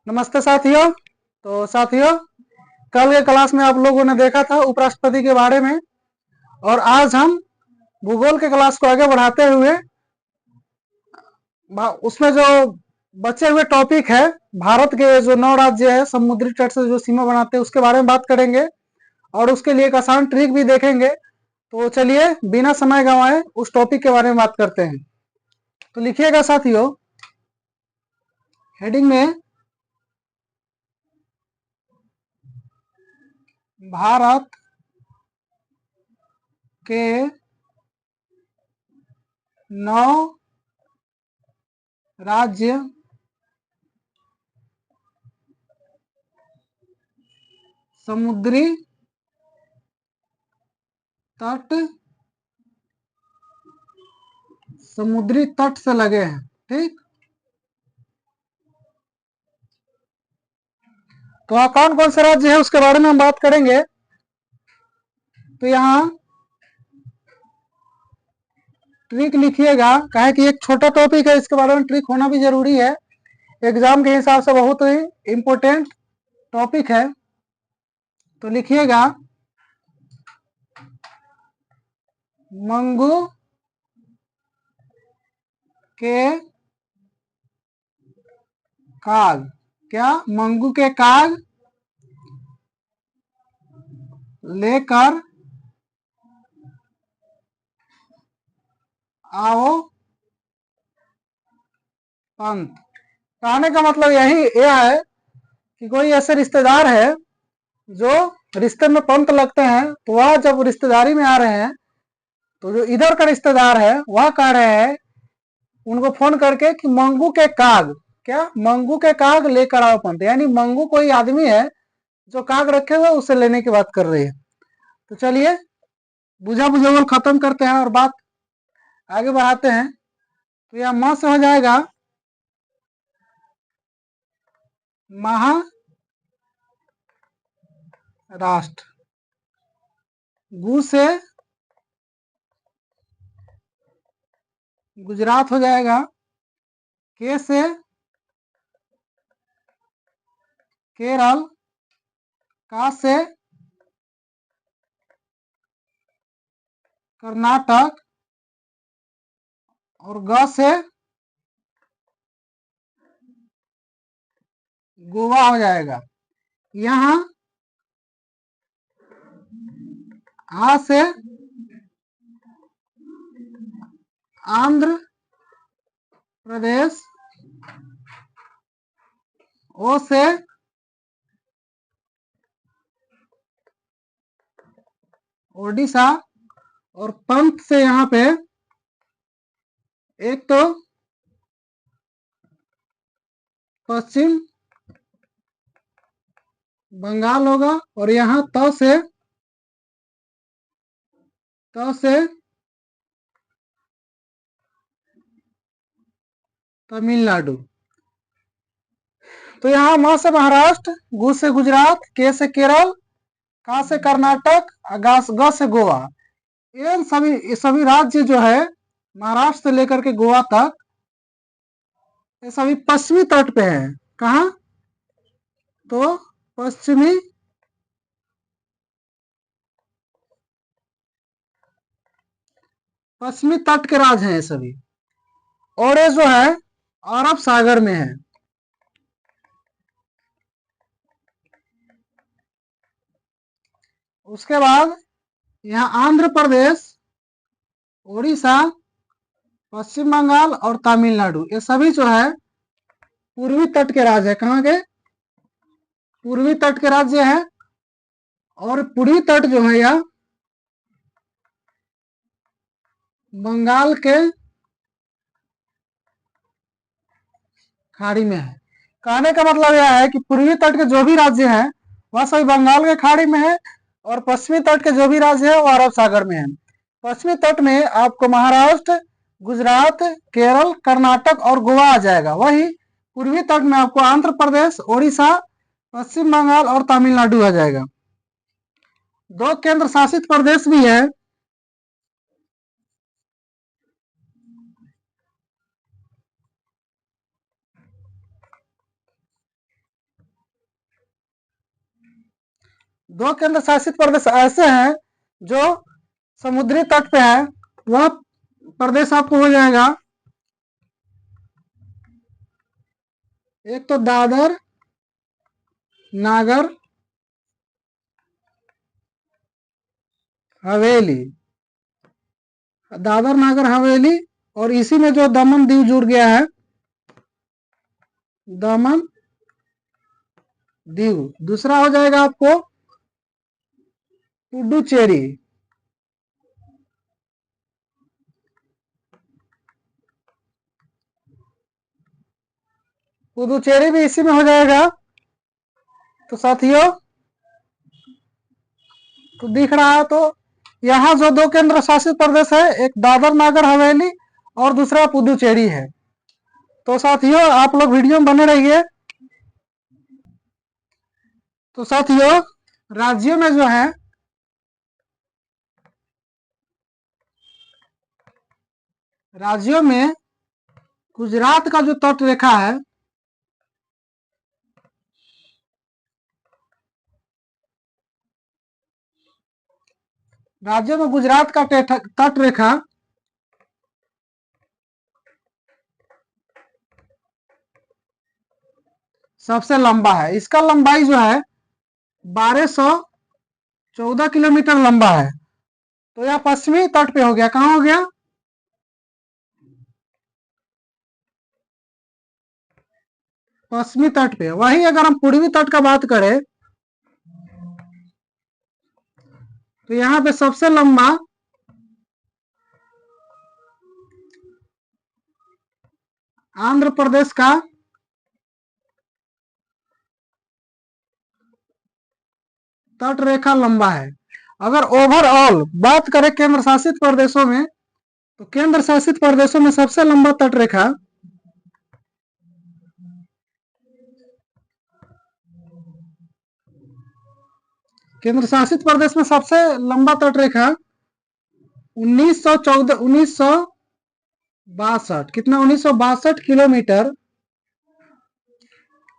नमस्ते साथियों। तो साथियों, कल के क्लास में आप लोगों ने देखा था उपराष्ट्रपति के बारे में, और आज हम भूगोल के क्लास को आगे बढ़ाते हुए उसमें जो बचे हुए टॉपिक है, भारत के जो 9 राज्य है समुद्री तट से जो सीमा बनाते हैं उसके बारे में बात करेंगे, और उसके लिए एक आसान ट्रिक भी देखेंगे। तो चलिए बिना समय गंवाए उस टॉपिक के बारे में बात करते हैं। तो लिखिएगा साथियों, हेडिंग में भारत के 9 राज्य समुद्री तट से लगे हैं। ठीक, तो कौन कौन से राज्य है उसके बारे में हम बात करेंगे। तो यहाँ ट्रिक लिखिएगा, कहे कि एक छोटा टॉपिक है, इसके बारे में ट्रिक होना भी जरूरी है। एग्जाम के हिसाब से बहुत ही इम्पोर्टेंट टॉपिक है। तो लिखिएगा, मंगू के काग। क्या? मंगू के काग लेकर आओ पंत। कहने का मतलब यह है कि कोई ऐसे रिश्तेदार है जो रिश्ते में पंत लगते हैं, तो वह जब रिश्तेदारी में आ रहे हैं तो जो इधर का रिश्तेदार है वह कह रहे हैं उनको फोन करके कि मंगू के काग, क्या मंगू के काग लेकर आओ पंत, यानी मंगू कोई आदमी है जो काग रखे हुए उसे लेने की बात कर रही है। तो चलिए बुझा बुझावल खत्म करते हैं और बात आगे बढ़ाते हैं। तो यह म से हो जाएगा महाराष्ट्र, गु से गुजरात हो जाएगा, के से केरल, का से कर्नाटक, और ग से गोवा हो जाएगा। यहाँ आ से आंध्र प्रदेश, ओ से ओडिशा, और पंत से यहाँ पे एक तो पश्चिम बंगाल होगा, और यहाँ त से तमिलनाडु। तो यहाँ म से महाराष्ट्र, गु से गुजरात, के से केरल, का से कर्नाटक, ग से गोवा। ये सभी राज्य जो है महाराष्ट्र से लेकर के गोवा तक ये सभी पश्चिमी तट पे है। कहाँ? तो पश्चिमी तट के राज्य हैं ये सभी, और ये जो है अरब सागर में है। उसके बाद यहाँ आंध्र प्रदेश, उड़ीसा, पश्चिम बंगाल और तमिलनाडु, ये सभी जो है पूर्वी तट के राज्य है। कहाँ के? पूर्वी तट के राज्य है। और पूर्वी तट जो है यह बंगाल के खाड़ी में है। कहने का मतलब यह है कि पूर्वी तट के जो भी राज्य हैं वह सभी बंगाल के खाड़ी में है, और पश्चिमी तट के जो भी राज्य है वो अरब सागर में है। पश्चिमी तट में आपको महाराष्ट्र, गुजरात, केरल, कर्नाटक और गोवा आ जाएगा। वही पूर्वी तट में आपको आंध्र प्रदेश, ओडिशा, पश्चिम बंगाल और तमिलनाडु आ जाएगा। 2 केंद्र शासित प्रदेश भी है, दो केंद्र शासित प्रदेश ऐसे हैं जो समुद्री तट पे है, वह प्रदेश आपको हो जाएगा, एक तो दादर नागर हवेली, दादर नागर हवेली, और इसी में जो दमन दीव जुड़ गया है, दमन दीव। दूसरा हो जाएगा आपको पुडुचेरी, पुडुचेरी भी इसी में हो जाएगा। तो साथियों, तो दिख रहा है, तो यहाँ जो दो केंद्र शासित प्रदेश है, एक दादर नागर हवेली और दूसरा पुडुचेरी है। तो साथियों, आप लोग वीडियो में बने रहिए। तो साथियों, राज्यों में जो है, राज्यों में गुजरात का जो तट रेखा है, राज्यों में गुजरात का तट रेखा सबसे लंबा है। इसका लंबाई जो है 1214 किलोमीटर लंबा है। तो यह पश्चिमी तट पे हो गया। कहाँ हो गया? पश्चिमी तट पे। वहीं अगर हम पूर्वी तट का बात करें, तो यहाँ पे सबसे लंबा आंध्र प्रदेश का तट रेखा लंबा है। अगर ओवरऑल बात करें केंद्र शासित प्रदेशों में, तो केंद्र शासित प्रदेशों में सबसे लंबा तट रेखा केंद्र शासित प्रदेश में सबसे लंबा तट रेखा 1962 कितना 1962 किलोमीटर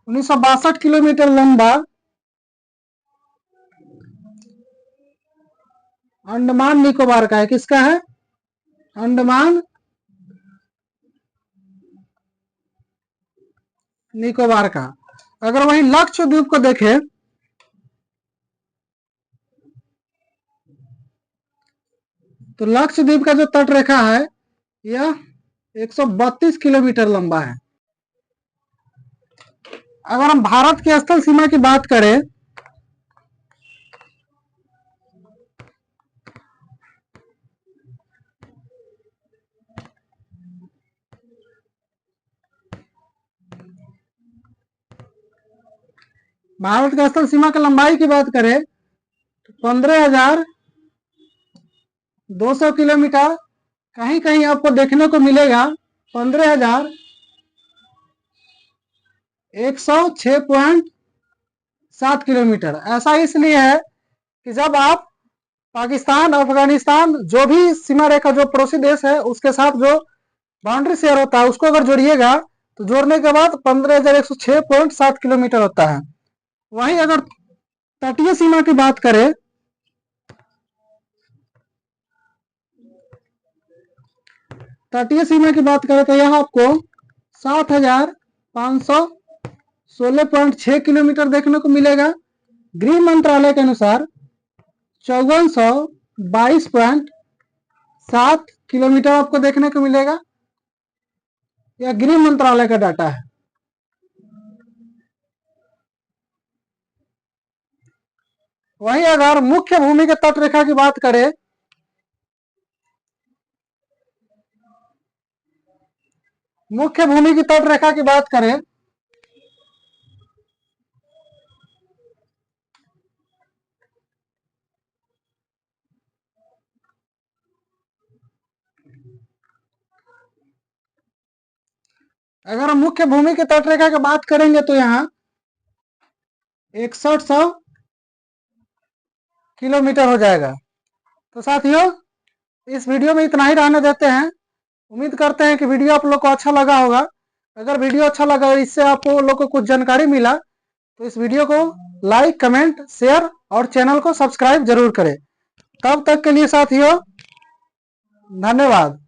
1962 किलोमीटर लंबा अंडमान निकोबार का है। किसका है? अंडमान निकोबार का। अगर वही लक्षद्वीप को देखें, तो लक्षद्वीप का जो तट रेखा है यह 132 किलोमीटर लंबा है। अगर हम भारत की स्थल सीमा की बात करें, भारत की स्थल सीमा की लंबाई की बात करें, तो 15,200 किलोमीटर। कहीं कहीं आपको देखने को मिलेगा 15,106.7 किलोमीटर। ऐसा इसलिए है कि जब आप पाकिस्तान, अफगानिस्तान, जो भी सीमा रेखा जो पड़ोसी देश है उसके साथ जो बाउंड्री शेयर होता है, उसको अगर जोड़िएगा तो जोड़ने के बाद 15,106.7 किलोमीटर होता है। वहीं अगर तटीय सीमा की बात करें, तटीय सीमा की बात करें तो यह आपको 7,516.6 किलोमीटर देखने को मिलेगा। गृह मंत्रालय के अनुसार 5422.7 किलोमीटर आपको देखने को मिलेगा। यह गृह मंत्रालय का डाटा है। वहीं अगर मुख्य भूमि के तट रेखा की बात करें, मुख्य भूमि की तट रेखा की बात करें, अगर हम मुख्य भूमि के तट रेखा की बात करेंगे तो यहाँ 6100 किलोमीटर हो जाएगा। तो साथियों, इस वीडियो में इतना ही रहने देते हैं। उम्मीद करते हैं कि वीडियो आप लोग को अच्छा लगा होगा। अगर वीडियो अच्छा लगा, इससे आप लोग को कुछ जानकारी मिला, तो इस वीडियो को लाइक, कमेंट, शेयर और चैनल को सब्सक्राइब जरूर करें। तब तक के लिए साथियों, धन्यवाद।